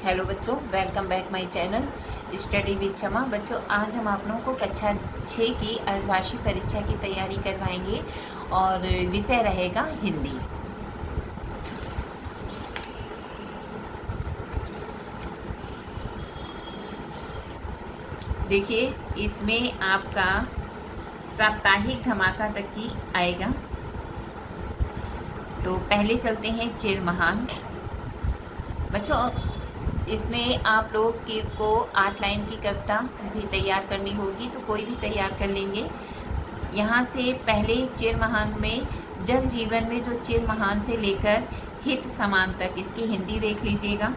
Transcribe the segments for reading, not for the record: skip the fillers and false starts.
Hello बच्चों, welcome back my channel study with क्षमा। बच्चों, आज हम आप लोगों को कक्षा 6 की अर्धवार्षिक परीक्षा की तैयारी करवाएंगे और विषय रहेगा हिंदी। देखिए, इसमें आपका साप्ताहिक धमाका तक की आएगा। तो पहले चलते हैं चिर महान। बच्चों, इसमें आप लोग को 8 लाइन की कविता भी तैयार करनी होगी, तो कोई भी तैयार कर लेंगे। यहाँ से पहले चिर महान में जन जीवन में जो चिर महान से लेकर हित समान तक इसकी हिंदी देख लीजिएगा।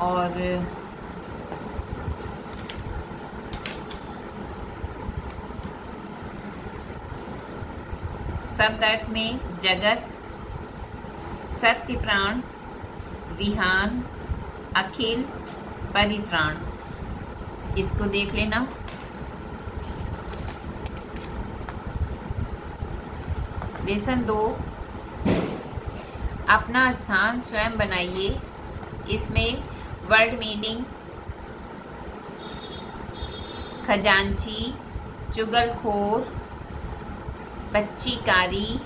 और शब्द अर्थ में जगत, सत्य, प्राण, विहान, अखिल, परित्राण, इसको देख लेना। लेसन 2, अपना स्थान स्वयं बनाइए। इसमें वर्ड मीनिंग खजांची, चुगलखोर, बच्चीकारी,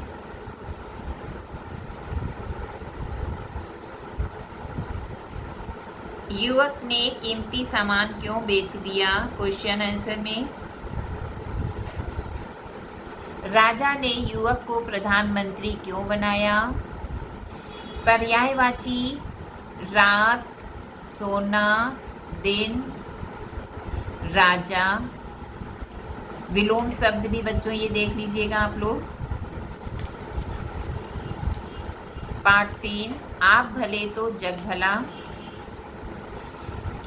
युवक ने कीमती सामान क्यों बेच दिया? क्वेश्चन आंसर में राजा ने युवक को प्रधानमंत्री क्यों बनाया? पर्यायवाची रात, सोना, दिन, राजा। विलोम शब्द भी बच्चों ये देख लीजिएगा आप लोग। पार्ट 3, आप भले तो जग भला।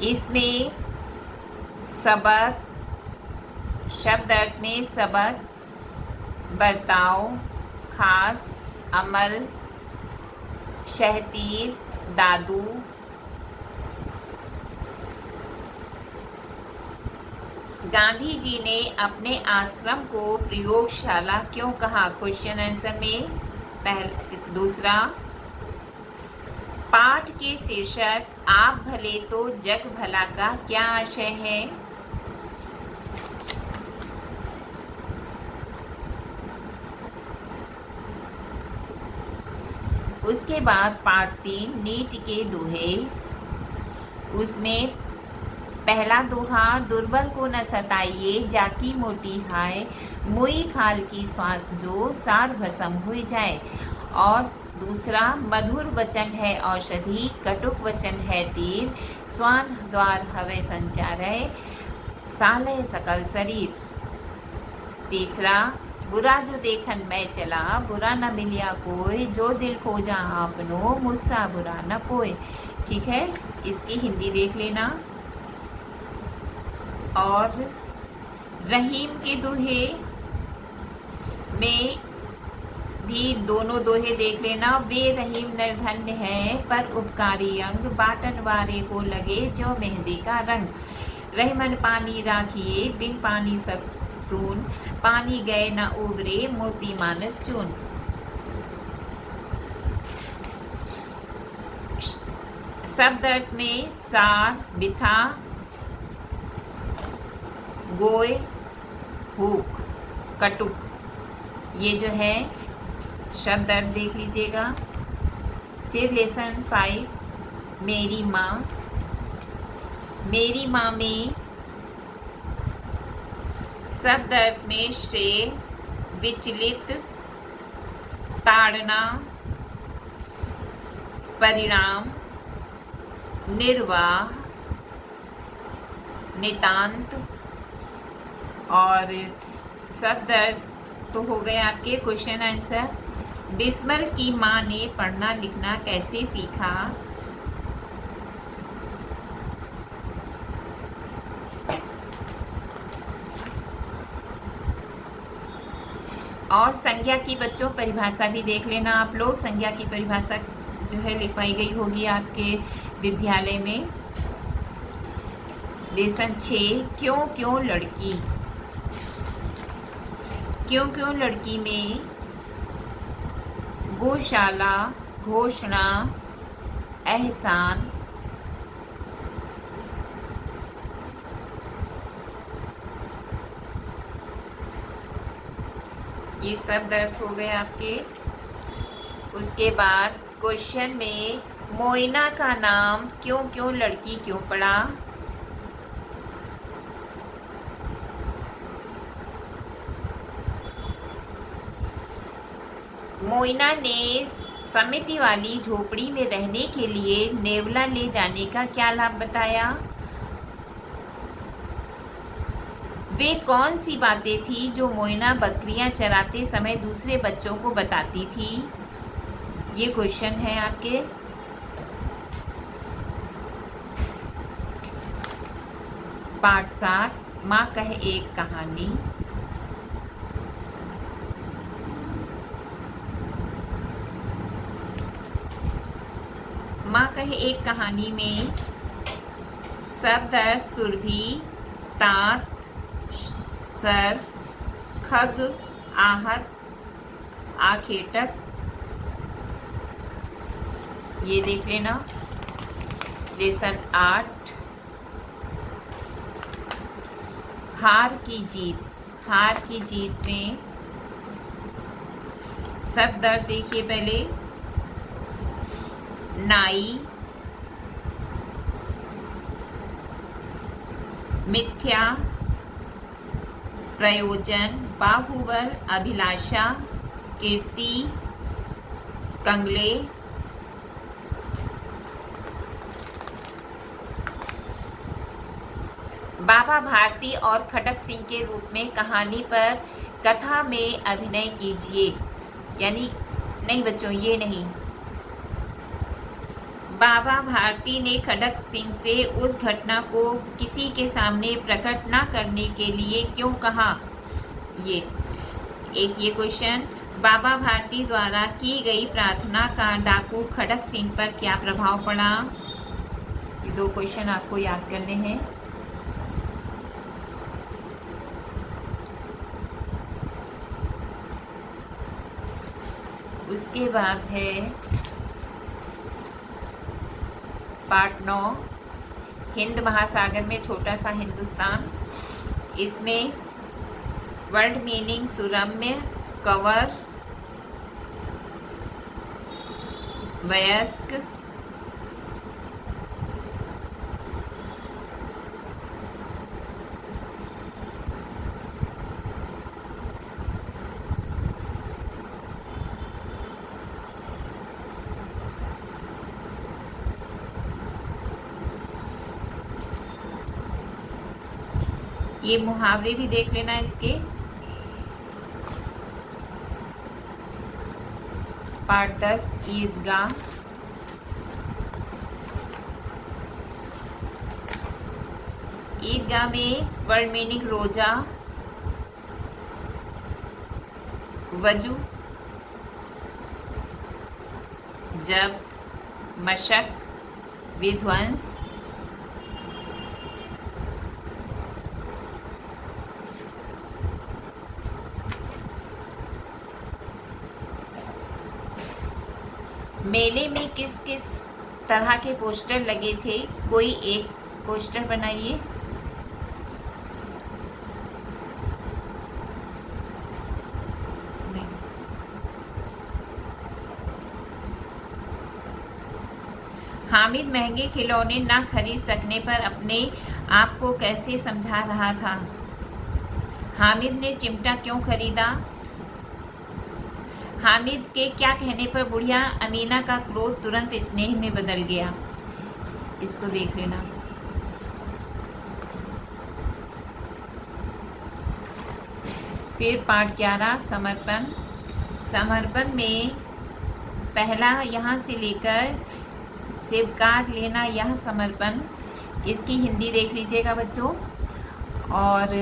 इसमें सबक, शब्द अर्थ में सबक, बर्ताव, खास, अमल, शहतीर, दादू। गांधी जी ने अपने आश्रम को प्रयोगशाला क्यों कहा? क्वेश्चन आंसर में दूसरा। पाठ के शीर्षक आप भले तो जग भला का क्या आशय है? उसके बाद पार्ट 3, नीति के दोहे। उसमें पहला दोहा, दुर्बल को न सताइए, जाकी मोटी हाय, मुई खाल की श्वास जो, सार भस्म हो जाए। और दूसरा, मधुर वचन है औषधि, कटुक वचन है तीर, स्वान द्वार हवे संचारय, सालय सकल शरीर। तीसरा, बुरा जो देखन मैं चला, बुरा न मिलिया कोई, जो दिल खोजा आपनो, मुझसा बुरा न कोई। ठीक है, इसकी हिंदी देख लेना। और रहीम के दोहे में भी दोनों दोहे देख लेना। वे रहीम निर्धन्य है, पर उपकारी अंग, बाटन वारे को लगे जो मेहंदी का रंग। रहमन पानी राखिए, बिन पानी सब सून, पानी गए न उबरे, मोती मानस चून। शब्द अर्थ में सार, बिथा, गोय, हुक, कटुक, ये जो है शब्द अर्थ देख लीजिएगा। फिर लेसन 5, मेरी माँ। मेरी माँ में शब्द अर्थ में श्रेय, विचलित, ताड़ना, परिणाम, निर्वाह, नितांत। और शब्द अर्थ तो हो गए आपके। क्वेश्चन आंसर, बिस्मल की माँ ने पढ़ना लिखना कैसे सीखा? और संज्ञा की बच्चों परिभाषा भी देख लेना आप लोग। संज्ञा की परिभाषा जो है लिखवाई गई होगी आपके विद्यालय में। लेसन 6, क्यों क्यों लड़की। क्यों क्यों लड़की में गौशाला, घोषणा, एहसान, ये सब दर्ज हो गए आपके। उसके बाद क्वेश्चन में मोइना का नाम क्यों क्यों लड़की क्यों पड़ा? मोइना ने समिति वाली झोपड़ी में रहने के लिए नेवला ले जाने का क्या लाभ बताया? वे कौन सी बातें थी जो मोइना बकरियां चराते समय दूसरे बच्चों को बताती थी? ये क्वेश्चन है आपके। पाठ 7 माँ कहे एक कहानी। माँ कहे एक कहानी में शब्द सुरभि, तात, सर, खग, आहत, आखेटक, ये देख लेना। लेसन 8 हार की जीत। हार की जीत में शब्द देखिए पहले। नाई, मिथ्या, प्रयोजन, बाहुबल, अभिलाषा, कीर्ति, कंगले, बाबा भारती और खटक सिंह के रूप में कहानी पर कथा में अभिनय कीजिए। यानी नहीं बच्चों, ये नहीं। बाबा भारती ने खटक सिंह से उस घटना को किसी के सामने प्रकट न करने के लिए क्यों कहा? ये क्वेश्चन। बाबा भारती द्वारा की गई प्रार्थना का डाकू खटक सिंह पर क्या प्रभाव पड़ा? ये 2 क्वेश्चन आपको याद करने हैं। उसके बाद है पार्ट 9 हिंद महासागर में छोटा सा हिंदुस्तान। इसमें वर्ड मीनिंग सुरम्य, कवर, वयस्क, ये मुहावरे भी देख लेना इसके। पार्ट 10 ईदगाह। ईदगाह में वर्ड मीनिंग रोजा, वजू, जब, मशक, विध्वंस, मेले में किस किस तरह के पोस्टर लगे थे? कोई एक पोस्टर बनाइए। हामिद महंगे खिलौने ना खरीद सकने पर अपने आप को कैसे समझा रहा था? हामिद ने चिमटा क्यों खरीदा? हामिद के क्या कहने पर बुढ़िया अमीना का क्रोध तुरंत स्नेह में बदल गया? इसको देख लेना। फिर पार्ट 11 समर्पण। समर्पण में पहला यहाँ से लेकर स्वीकार लेना, यह समर्पण। इसकी हिंदी देख लीजिएगा बच्चों। और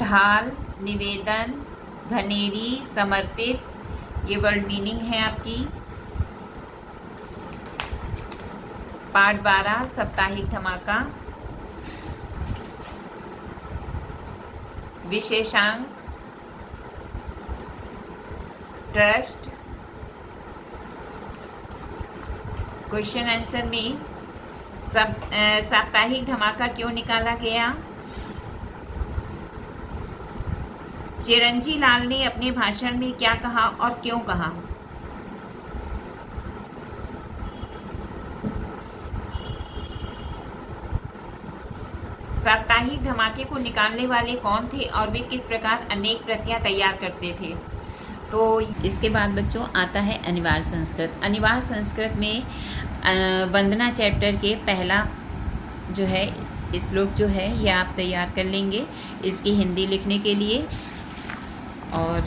ढाल, निवेदन, घनेरी, समर्पित, ये वर्ड मीनिंग है आपकी। पार्ट 12 साप्ताहिक धमाका। विशेषांक, ट्रस्ट, क्वेश्चन आंसर में साप्ताहिक धमाका क्यों निकाला गया? चिरंजी लाल ने अपने भाषण में क्या कहा और क्यों कहा? साप्ताहिक धमाके को निकालने वाले कौन थे और वे किस प्रकार अनेक प्रतियां तैयार करते थे? तो इसके बाद बच्चों आता है अनिवार्य संस्कृत। अनिवार्य संस्कृत में वंदना चैप्टर के पहला जो है श्लोक जो है यह आप तैयार कर लेंगे इसकी हिंदी लिखने के लिए। और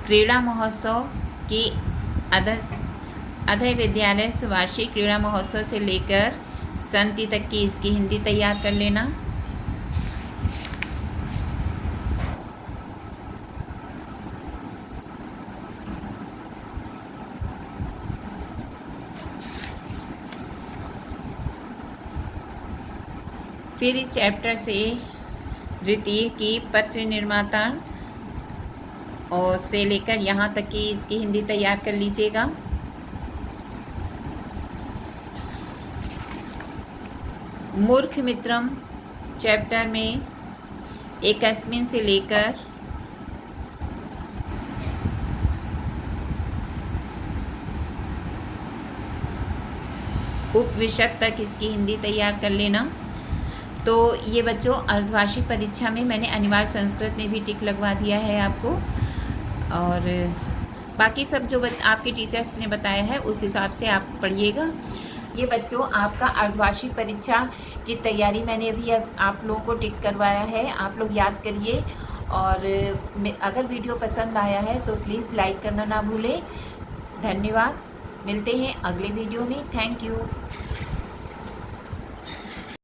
क्रीड़ा महोत्सव के अधय विद्यालय वार्षिक क्रीड़ा महोत्सव से लेकर संति तक की इसकी हिंदी तैयार कर लेना। फिर इस चैप्टर से द्वितीय की पत्र निर्माता और से लेकर यहाँ तक की इसकी हिंदी तैयार कर लीजिएगा। मूर्ख मित्रम चैप्टर में एकस्मिन से लेकर उपनिषद तक इसकी हिंदी तैयार कर लेना। तो ये बच्चों अर्धवार्षिक परीक्षा में मैंने अनिवार्य संस्कृत में भी टिक लगवा दिया है आपको, और बाकी सब जो आपके टीचर्स ने बताया है उस हिसाब से आप पढ़िएगा। ये बच्चों आपका अर्धवार्षिक परीक्षा की तैयारी मैंने अभी आप लोगों को टिक करवाया है, आप लोग याद करिए। और अगर वीडियो पसंद आया है तो प्लीज़ लाइक करना ना भूलें। धन्यवाद, मिलते हैं अगले वीडियो में। Thank you.